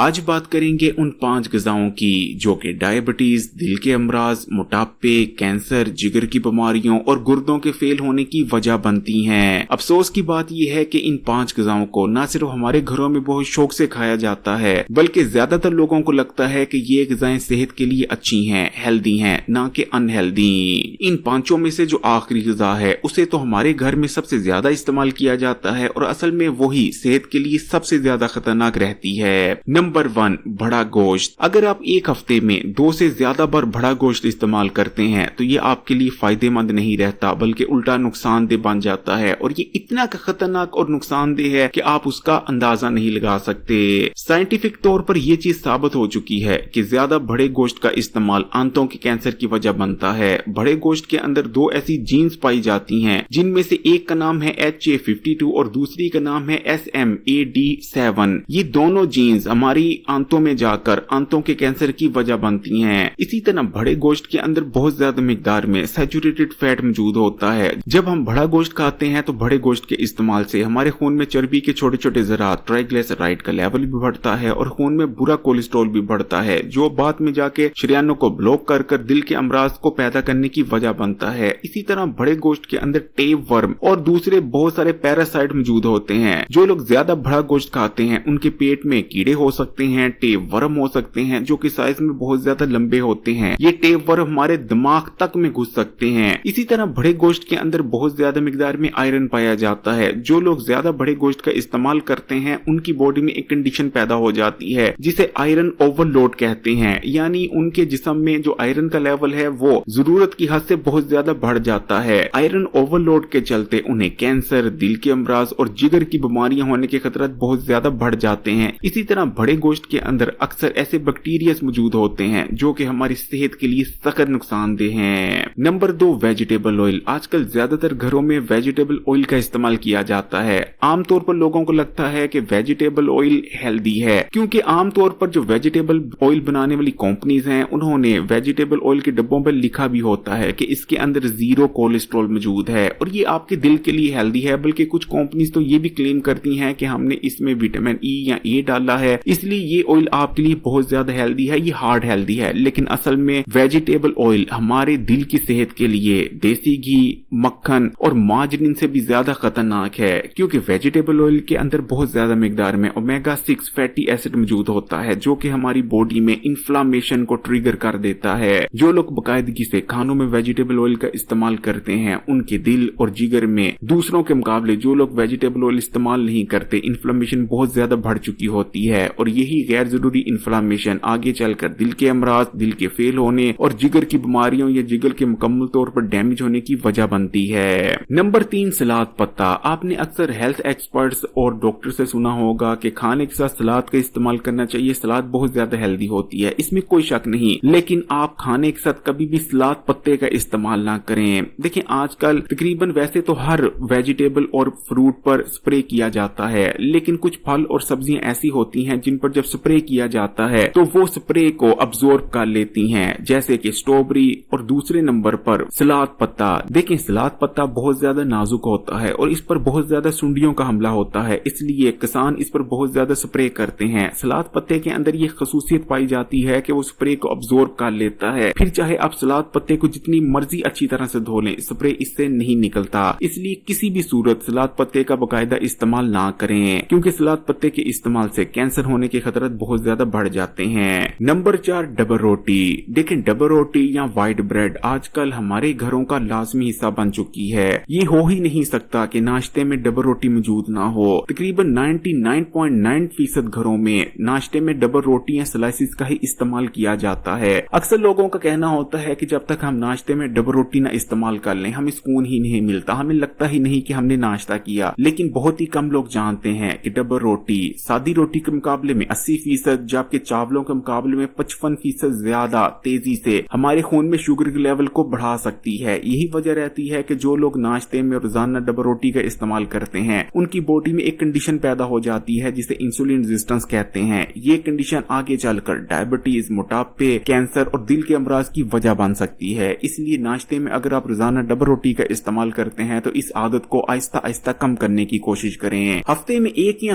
آج بات کریں گے ان 5 غذاؤں کی جو کہ ڈائبٹیز، دل کے امراض، موٹاپے، کینسر، جگر کی بیماریوں اور گردوں کے فیل ہونے کی وجہ بنتی ہیں۔ افسوس کی بات یہ ہے کہ ان 5 غذاؤں کو نہ صرف ہمارے گھروں میں بہت شوق سے کھایا جاتا ہے بلکہ زیادہ تر لوگوں کو لگتا ہے کہ یہ غذائیں صحت کے لیے اچھی ہیں، ہیلدی ہیں، نہ کہ ان ہیلدی۔ ان 5 میں سے جو آخری غذا ہے اسے تو ہمارے گھر میں سب سے زیادہ استعمال کیا جاتا ہے اور اصل میں وہی صحت کے لیے سب سے زیادہ خطرناک رہتی ہے۔ نمبر 1، بڑا گوشت۔ اگر آپ ایک ہفتے میں 2 سے زیادہ بار بڑا گوشت استعمال کرتے ہیں تو یہ آپ کے لیے فائدہ مند نہیں رہتا بلکہ الٹا نقصان دہ بن جاتا ہے، اور یہ اتنا خطرناک اور نقصان دہ ہے کہ آپ اس کا اندازہ نہیں لگا سکتے۔ سائنٹیفک طور پر یہ چیز ثابت ہو چکی ہے کہ زیادہ بڑے گوشت کا استعمال آنتوں کے کینسر کی وجہ بنتا ہے۔ بڑے گوشت کے اندر 2 ایسی جینز پائی جاتی ہیں جن میں سے ایک کا نام ہے HA52 اور دوسری کا نام ہے SMAD7۔ یہ دونوں جینز ہماری آنتوں میں جا کر آنتوں کے کینسر کی وجہ بنتی ہیں۔ اسی طرح بڑے گوشت کے اندر بہت زیادہ مقدار میں سیچوریٹڈ فیٹ موجود ہوتا ہے۔ جب ہم بڑا گوشت کھاتے ہیں تو بڑے گوشت کے استعمال سے ہمارے خون میں چربی کے چھوٹے چھوٹے ذرات ٹرائیگلیسرائڈ کا لیول بھی بڑھتا ہے اور خون میں برا کولیسٹرول بھی بڑھتا ہے جو بعد میں جا کے شریانوں کو بلاک کر کر دل کے امراض کو پیدا کرنے کی وجہ بنتا ہے۔ اسی طرح بڑے گوشت کے اندر ٹیپ ورم اور دوسرے بہت سارے پیراسائٹ موجود ہوتے ہیں۔ جو لوگ زیادہ بڑا گوشت کھاتے ہیں ان کے پیٹ میں کیڑے ہو سکتے ہیں، ٹیپ ورم ہو سکتے ہیں جو کہ سائز میں بہت زیادہ لمبے ہوتے ہیں۔ یہ ٹیپ ورم ہمارے دماغ تک میں گھس سکتے ہیں۔ اسی طرح بڑے گوشت کے اندر بہت زیادہ مقدار میں آئرن پایا جاتا ہے۔ جو لوگ زیادہ بڑے گوشت کا استعمال کرتے ہیں ان کی باڈی میں ایک کنڈیشن پیدا ہو جاتی ہے جسے آئرن اوور لوڈ کہتے ہیں، یعنی ان کے جسم میں جو آئرن کا لیول ہے وہ ضرورت کی حد سے بہت زیادہ بڑھ جاتا ہے۔ آئرن اوور لوڈ کے چلتے انہیں کینسر، دل کے امراض اور جگر کی بیماریاں ہونے کے خطرات بہت زیادہ بڑھ جاتے ہیں۔ اسی طرح بڑے گوشت کے اندر اکثر ایسے بیکٹیریاز موجود ہوتے ہیں جو کہ ہماری صحت کے لیے سخت نقصان دہ ہیں۔ Number 2، vegetable oil. آج کل زیادہ تر گھروں میں ویجیٹیبل آئل کا استعمال کیا جاتا ہے۔ عام طور پر لوگوں کو لگتا ہے کہ ویجیٹیبل آئل ہیلدی ہے کیونکہ عام طور پر جو ویجیٹیبل آئل بنانے والی کمپنیز ہیں انہوں نے ویجیٹیبل آئل کے ڈبوں پر لکھا بھی ہوتا ہے کہ اس کے اندر 0 کولیسٹرول موجود ہے اور یہ آپ کے دل کے لیے ہیلدی ہے، بلکہ کچھ کمپنیز تو یہ بھی کلیم کرتی ہیں کہ ہم نے اس میں وٹامن ای یا اے ڈالا ہے اس لیے یہ آئل آپ کے لیے بہت زیادہ ہیلدی ہے، یہ ہارڈ ہیلدی ہے۔ لیکن اصل میں ویجیٹیبل آئل ہمارے دل کی صحت کے لیے دیسی گھی، مکھن اور مارجرین سے بھی زیادہ خطرناک ہے کیونکہ ویجیٹیبل آئل کے اندر بہت زیادہ مقدار میں اومیگا 6 فیٹی ایسڈ موجود ہوتا ہے جو کہ ہماری باڈی میں انفلاممیشن کو ٹریگر کر دیتا ہے۔ جو لوگ باقاعدگی سے کھانوں میں ویجیٹیبل آئل کا استعمال کرتے ہیں ان کے دل اور جگر میں دوسروں کے مقابلے جو لوگ ویجیٹیبل آئل استعمال نہیں کرتے انفلاممیشن بہت زیادہ بڑھ چکی ہوتی ہے، اور یہی غیر ضروری انفلاممیشن آگے چل کر دل کے امراض، دل کے فیل ہونے اور جگر کی بیماریوں یا جگر کے مکمل طور پر ڈیمیج ہونے کی وجہ بنتی ہے۔ نمبر 3، سلاد پتا۔ آپ نے اکثر ہیلتھ ایکسپرٹس اور ڈاکٹر سے سنا ہوگا کہ کھانے کے ساتھ سلاد کا استعمال کرنا چاہیے، سلاد بہت زیادہ ہیلدی ہوتی ہے، اس میں کوئی شک نہیں، لیکن آپ کھانے کے ساتھ کبھی بھی سلاد پتے کا استعمال نہ کریں۔ دیکھیں آج کل تقریباً ویسے تو ہر ویجیٹیبل اور فروٹ پر سپرے کیا جاتا ہے، لیکن کچھ پھل اور سبزیاں ایسی ہوتی ہیں جن پر جب سپرے کیا جاتا ہے تو وہ سپرے کو ابزورب کر لیتی ہیں، جیسے کہ اسٹرابری اور دوسرے نمبر پر سلاد پتا۔ دیکھیں سلاد پتا بہت زیادہ نازک ہوتا ہے اور اس پر بہت زیادہ سنڈیوں کا حملہ ہوتا ہے، اس لیے کسان اس پر بہت زیادہ سپرے کرتے ہیں۔ سلاد پتے کے اندر یہ خصوصیت پائی جاتی ہے کہ وہ سپرے کو ابزورب کر لیتا ہے، پھر چاہے آپ سلاد پتے کو جتنی مرضی اچھی طرح سے دھو لیں سپرے اس سے نہیں نکلتا، اس لیے کسی بھی صورت سلاد پتے کا باقاعدہ استعمال نہ کریں کیونکہ سلاد پتے کے استعمال سے کینسر ہونے کے خطرات بہت زیادہ بڑھ جاتے ہیں۔ نمبر 4، ڈبل روٹی۔ دیکھیں ڈبل روٹی یا وائٹ بریڈ آج کل ہمارے گھروں کا لازمی حصہ بن چکی ہے، یہ ہو ہی نہیں سکتا کہ ناشتے میں ڈبل روٹی موجود نہ ہو۔ تقریباً 99.9% گھروں میں ناشتے میں ڈبل روٹی یا سلائسز کا ہی استعمال کیا جاتا ہے۔ اکثر لوگوں کا کہنا ہوتا ہے کہ جب تک ہم ناشتے میں ڈبل روٹی نہ استعمال کر لیں ہمیں سکون ہی نہیں ملتا، ہمیں لگتا ہی نہیں کہ ہم نے ناشتہ کیا، لیکن بہت ہی کم لوگ جانتے ہیں کہ ڈبل روٹی سادی روٹی کے مقابلے میں 80% جبکہ چاولوں کے مقابلے میں 55% زیادہ تیزی سے ہمارے خون میں شوگر کے لیول کو بڑھا سکتی ہے۔ یہی وجہ رہتی ہے کہ جو لوگ ناشتے میں روزانہ ڈبل روٹی کا استعمال کرتے ہیں ان کی باڈی میں ایک کنڈیشن پیدا ہو جاتی ہے جسے انسولین ریزسٹنس کہتے ہیں۔ یہ کنڈیشن آگے چل کر ڈائبٹیز، موٹاپے، کینسر اور دل کے امراض کی وجہ بن سکتی ہے۔ اس لیے ناشتے میں اگر آپ روزانہ ڈبل روٹی کا استعمال کرتے ہیں تو اس عادت کو آہستہ آہستہ کم کرنے کی کوشش کریں۔ ہفتے میں 1 یا